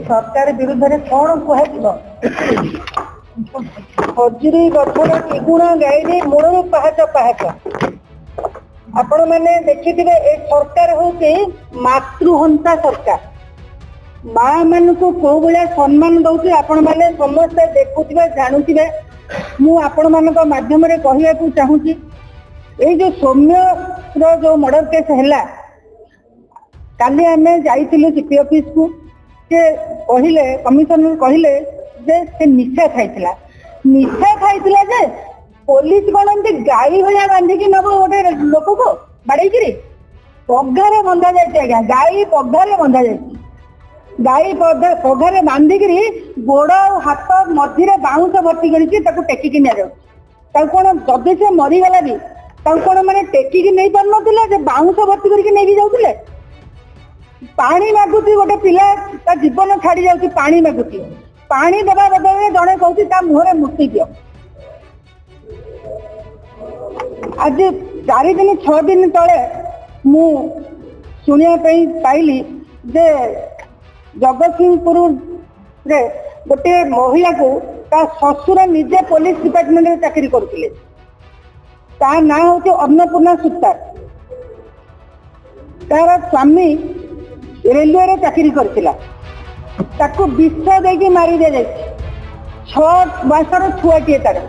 सरकार विरुद्ध में कौन कह खजुरी गछर टिगुण गाई मूल पहाच पहाच आपण मैंने देखिए ए सरकार हूँ मातृहंता सरकार माँ मान को कौ भाया सम्मान दौर आपण मैंने समस्ते देखुवे जानूवे मुझे माध्यम कहवाक चाहूँगी ये जो सौम्य जो मर्डर केस है काली आम जाइलु सीपी ऑफिस को कहले कमिशनर कहले जे से निशा खाइला जे पुलिस कौन एमती गाई भाया बांधिकी नब गोटे लोक को बाड़े पघारे बंधा जाए आज्ञा गाई पघारे बंधा जाए गाई पघारे बांधिक गोड़ हाथ मझे बाउंस भर्ती कर टेकिकी नि कौन जदि से मरीगला भी कौन मैंने टेकिकी नहीं पार ना बाउंस भर्ती करके जाऊे पानी मागुची गोटे पिला जीवन छाड़ी जाऊँ पानी मागुची पानी देवा बदल जड़े कहूँ मुहर मुक्ति दियो आज 4 दिन 6 दिन तले मु शुणा पाइली जे जगतसिंहपुर रे गोटे महिला को ता ससुर निजे पुलिस डिपार्टमेंट में चाकरी करते ना हूँ अन्नपूर्णा सुतार तार स्वामी रेलवे रे चाकरी करथिला ताको विष देकी मारी दे जाय 6 मासर छुआटीए तार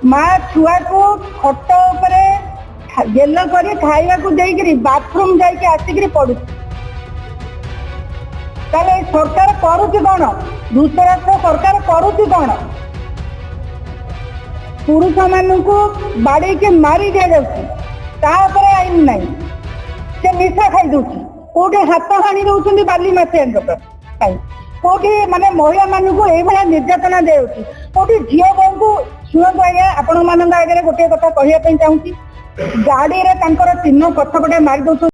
माँ छुआ को खट उपरे गेल कर खाइबा को देकरी बाथरूम जाके आसिक पड़ू ताले सरकार करुच्ची कौन दूसरा सरकार करुच्ची कौन पुरुष मान को बाड़ी के मारी दि जाऊपर आईन नहीं से निशा खाई दूसरी कौटे हाथ हाणी दौरान बाली माफिया कौटे माने महिला मान को ये निर्यातना दिखाई कौटे झील बोह को शुणु आज्ञा आपण मान आगे गोटे कथा कहवाई चाहूँगी गाड़ी रे चिन्ह पछपटे मारी दौर